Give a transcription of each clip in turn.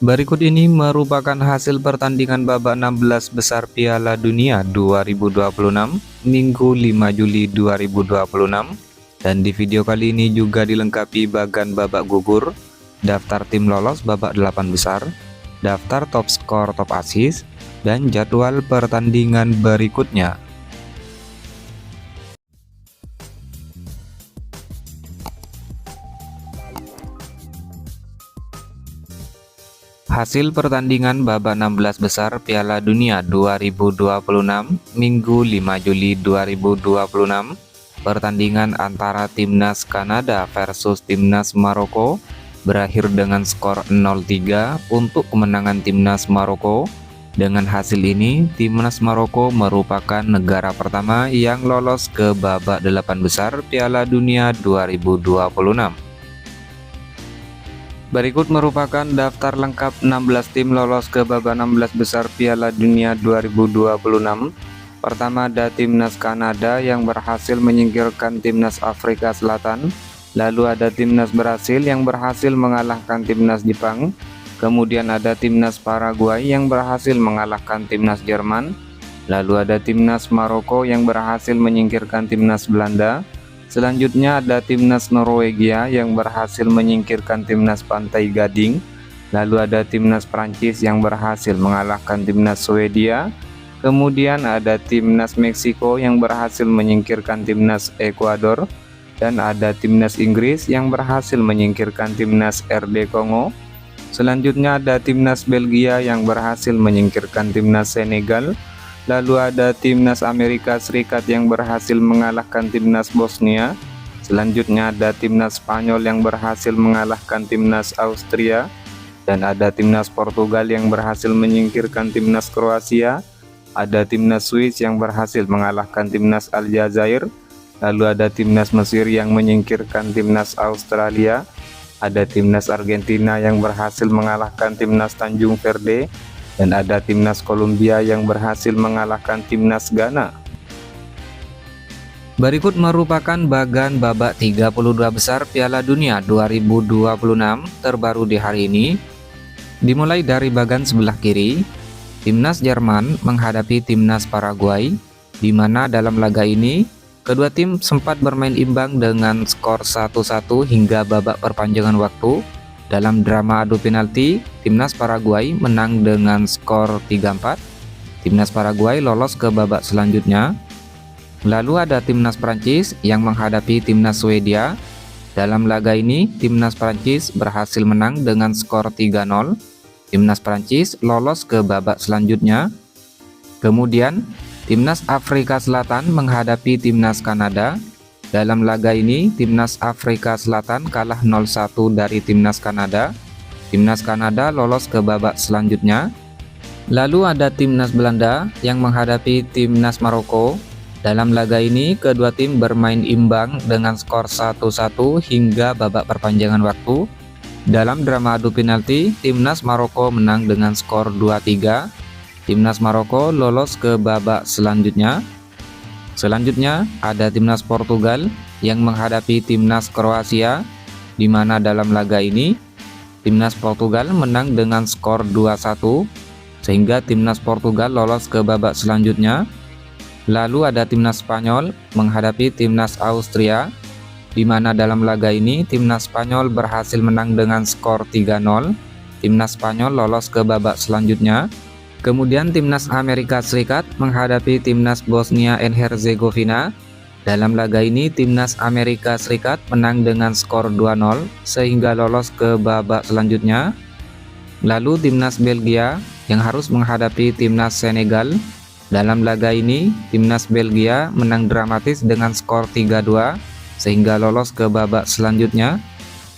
Berikut ini merupakan hasil pertandingan babak 16 besar Piala Dunia 2026 Minggu 5 Juli 2026. Dan di video kali ini juga dilengkapi bagan babak gugur, daftar tim lolos babak 8 besar, daftar top skor top assist, dan jadwal pertandingan berikutnya. Hasil pertandingan babak 16 besar Piala Dunia 2026 Minggu 5 Juli 2026. Pertandingan antara timnas Kanada versus timnas Maroko berakhir dengan skor 0-3 untuk kemenangan timnas Maroko. Dengan hasil ini, timnas Maroko merupakan negara pertama yang lolos ke babak 8 besar Piala Dunia 2026. Berikut merupakan daftar lengkap 16 tim lolos ke babak 16 besar Piala Dunia 2026. Pertama ada timnas Kanada yang berhasil menyingkirkan timnas Afrika Selatan. Lalu ada timnas Brasil yang berhasil mengalahkan timnas Jepang. Kemudian ada timnas Paraguay yang berhasil mengalahkan timnas Jerman. Lalu ada timnas Maroko yang berhasil menyingkirkan timnas Belanda. Selanjutnya ada timnas Norwegia yang berhasil menyingkirkan timnas Pantai Gading. Lalu ada timnas Prancis yang berhasil mengalahkan timnas Swedia. Kemudian ada timnas Meksiko yang berhasil menyingkirkan timnas Ekuador. Dan ada timnas Inggris yang berhasil menyingkirkan timnas RD Kongo. Selanjutnya ada timnas Belgia yang berhasil menyingkirkan timnas Senegal. Lalu ada timnas Amerika Serikat yang berhasil mengalahkan timnas Bosnia. Selanjutnya ada timnas Spanyol yang berhasil mengalahkan timnas Austria. Dan ada timnas Portugal yang berhasil menyingkirkan timnas Kroasia. Ada timnas Swiss yang berhasil mengalahkan timnas Aljazair. Lalu ada timnas Mesir yang menyingkirkan timnas Australia. Ada timnas Argentina yang berhasil mengalahkan timnas Tanjung Verde. Dan ada timnas Kolombia yang berhasil mengalahkan timnas Ghana. Berikut merupakan bagan babak 32 besar Piala Dunia 2026 terbaru di hari ini. Dimulai dari bagan sebelah kiri, timnas Jerman menghadapi timnas Paraguay, di mana dalam laga ini kedua tim sempat bermain imbang dengan skor 1-1 hingga babak perpanjangan waktu. Dalam drama adu penalti, timnas Paraguay menang dengan skor 3-4. Timnas Paraguay lolos ke babak selanjutnya. Lalu ada timnas Prancis yang menghadapi timnas Swedia. Dalam laga ini, timnas Prancis berhasil menang dengan skor 3-0. Timnas Prancis lolos ke babak selanjutnya. Kemudian, timnas Afrika Selatan menghadapi timnas Kanada. Dalam laga ini, timnas Afrika Selatan kalah 0-1 dari timnas Kanada. Timnas Kanada lolos ke babak selanjutnya. Lalu ada timnas Belanda yang menghadapi timnas Maroko. Dalam laga ini, kedua tim bermain imbang dengan skor 1-1 hingga babak perpanjangan waktu. Dalam drama adu penalti, timnas Maroko menang dengan skor 2-3. Timnas Maroko lolos ke babak selanjutnya. Selanjutnya ada timnas Portugal yang menghadapi timnas Kroasia, di mana dalam laga ini timnas Portugal menang dengan skor 2-1 sehingga timnas Portugal lolos ke babak selanjutnya. Lalu ada timnas Spanyol menghadapi timnas Austria, di mana dalam laga ini timnas Spanyol berhasil menang dengan skor 3-0. Timnas Spanyol lolos ke babak selanjutnya. Kemudian timnas Amerika Serikat menghadapi timnas Bosnia and Herzegovina. Dalam laga ini timnas Amerika Serikat menang dengan skor 2-0 sehingga lolos ke babak selanjutnya. Lalu timnas Belgia yang harus menghadapi timnas Senegal. Dalam laga ini timnas Belgia menang dramatis dengan skor 3-2 sehingga lolos ke babak selanjutnya.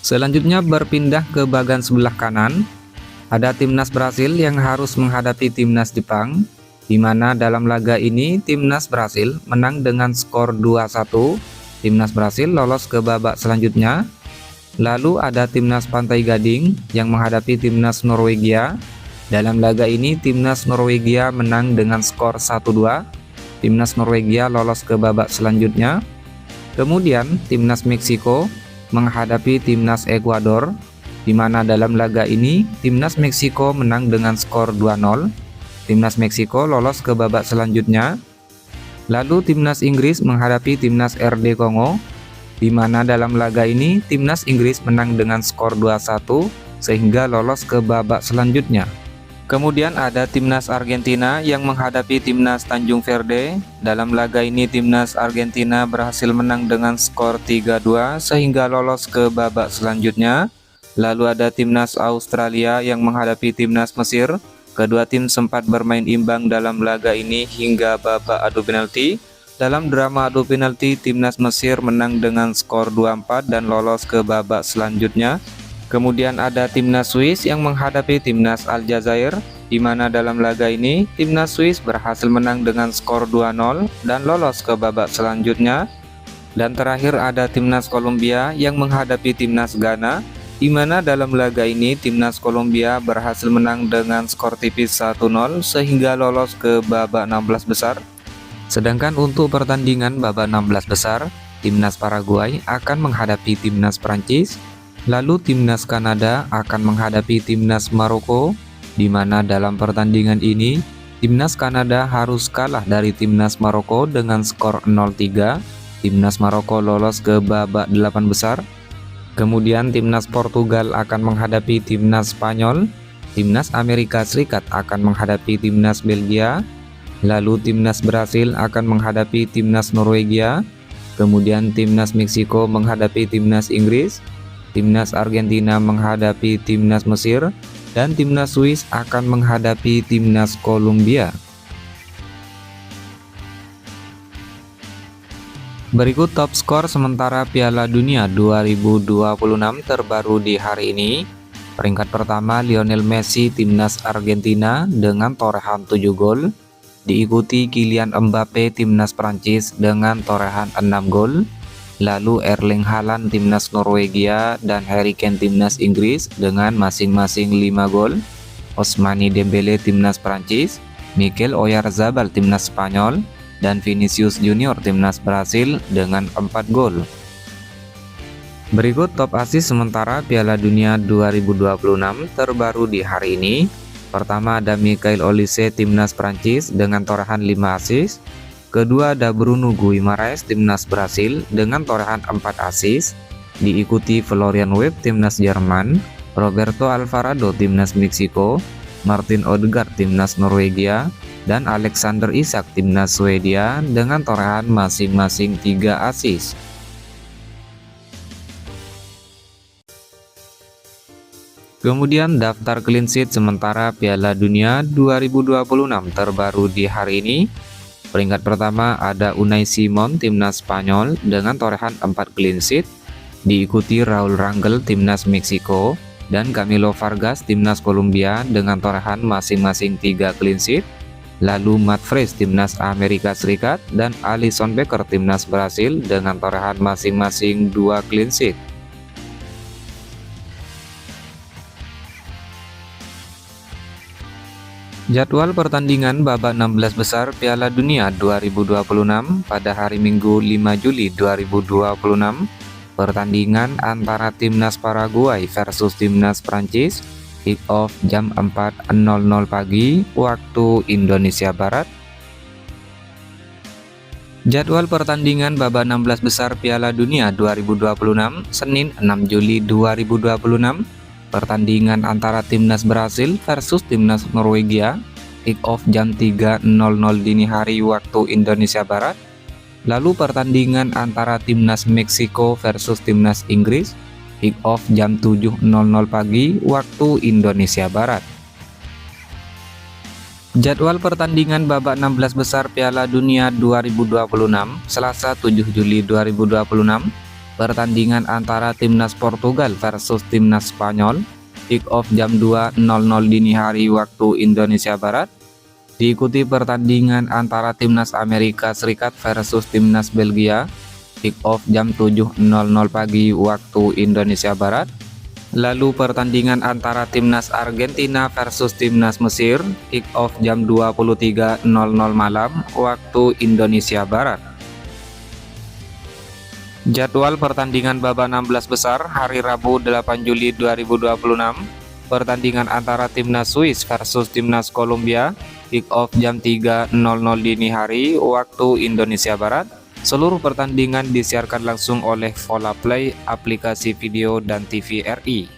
Selanjutnya berpindah ke bagian sebelah kanan. Ada timnas Brasil yang harus menghadapi timnas Jepang, di mana dalam laga ini timnas Brasil menang dengan skor 2-1. Timnas Brasil lolos ke babak selanjutnya. Lalu ada timnas Pantai Gading yang menghadapi timnas Norwegia. Dalam laga ini timnas Norwegia menang dengan skor 1-2. Timnas Norwegia lolos ke babak selanjutnya. Kemudian timnas Meksiko menghadapi timnas Ekuador, di mana dalam laga ini timnas Meksiko menang dengan skor 2-0. Timnas Meksiko lolos ke babak selanjutnya. Lalu timnas Inggris menghadapi timnas RD Kongo, di mana dalam laga ini timnas Inggris menang dengan skor 2-1 sehingga lolos ke babak selanjutnya. Kemudian ada timnas Argentina yang menghadapi timnas Tanjung Verde. Dalam laga ini timnas Argentina berhasil menang dengan skor 3-2 sehingga lolos ke babak selanjutnya. Lalu ada timnas Australia yang menghadapi timnas Mesir. Kedua tim sempat bermain imbang dalam laga ini hingga babak adu penalti. Dalam drama adu penalti, timnas Mesir menang dengan skor 2-4 dan lolos ke babak selanjutnya. Kemudian ada timnas Swiss yang menghadapi timnas Aljazair, di mana dalam laga ini timnas Swiss berhasil menang dengan skor 2-0 dan lolos ke babak selanjutnya. Dan terakhir ada timnas Kolombia yang menghadapi timnas Ghana, di mana dalam laga ini timnas Kolombia berhasil menang dengan skor tipis 1-0 sehingga lolos ke babak 16 besar. Sedangkan untuk pertandingan babak 16 besar, timnas Paraguay akan menghadapi timnas Prancis. Lalu timnas Kanada akan menghadapi timnas Maroko, di mana dalam pertandingan ini timnas Kanada harus kalah dari timnas Maroko dengan skor 0-3. Timnas Maroko lolos ke babak 8 besar. Kemudian timnas Portugal akan menghadapi timnas Spanyol. Timnas Amerika Serikat akan menghadapi timnas Belgia. Lalu timnas Brasil akan menghadapi timnas Norwegia. Kemudian timnas Meksiko menghadapi timnas Inggris. Timnas Argentina menghadapi timnas Mesir, dan timnas Swiss akan menghadapi timnas Kolombia. Berikut top skor sementara Piala Dunia 2026 terbaru di hari ini. Peringkat pertama Lionel Messi timnas Argentina dengan torehan 7 gol. Diikuti Kylian Mbappe timnas Prancis dengan torehan 6 gol. Lalu Erling Haaland timnas Norwegia dan Harry Kane timnas Inggris dengan masing-masing 5 gol. Ousmane Dembele timnas Prancis, Mikel Oyarzabal timnas Spanyol, dan Vinicius Junior timnas Brasil dengan 4 gol. Berikut top assist sementara Piala Dunia 2026 terbaru di hari ini. Pertama ada Michael Olise timnas Prancis dengan torehan 5 assist. Kedua ada Bruno Guimaraes timnas Brasil dengan torehan 4 assist. Diikuti Florian Wirtz timnas Jerman, Roberto Alvarado timnas Meksiko, Martin Odegaard timnas Norwegia, dan Alexander Isak timnas Swedia dengan torehan masing-masing 3 assist. Kemudian daftar clean sheet sementara Piala Dunia 2026 terbaru di hari ini. Peringkat pertama ada Unai Simon timnas Spanyol dengan torehan 4 clean sheet. Diikuti Raul Rangel timnas Meksiko dan Camilo Vargas timnas Kolombia dengan torehan masing-masing 3 clean sheet. Lalu Matt Fresh timnas Amerika Serikat dan Alisson Becker timnas Brasil dengan torehan masing-masing 2 clean sheet. Jadwal pertandingan babak 16 besar Piala Dunia 2026 pada hari Minggu 5 Juli 2026. Pertandingan antara timnas Paraguay versus timnas Prancis, kick off jam 4.00 pagi waktu Indonesia Barat. Jadwal pertandingan babak 16 besar Piala Dunia 2026 Senin 6 Juli 2026. Pertandingan antara timnas Brasil versus timnas Norwegia, kick off jam 3.00 dini hari waktu Indonesia Barat. Lalu pertandingan antara timnas Meksiko versus timnas Inggris, kick off jam 7.00 pagi waktu Indonesia Barat. Jadwal pertandingan babak 16 besar Piala Dunia 2026 Selasa 7 Juli 2026. Pertandingan antara timnas Portugal versus timnas Spanyol, kick off jam 2.00 dini hari waktu Indonesia Barat. Diikuti pertandingan antara timnas Amerika Serikat versus timnas Belgia, kick off jam 7.00 pagi waktu Indonesia Barat. Lalu pertandingan antara timnas Argentina versus timnas Mesir, kick off jam 23.00 malam waktu Indonesia Barat. Jadwal pertandingan babak 16 besar hari Rabu 8 Juli 2026. Pertandingan antara timnas Swiss versus timnas Kolombia. Kick off jam 3.00 dini hari waktu Indonesia Barat. Seluruh pertandingan disiarkan langsung oleh Volaplay, aplikasi video dan TV RI.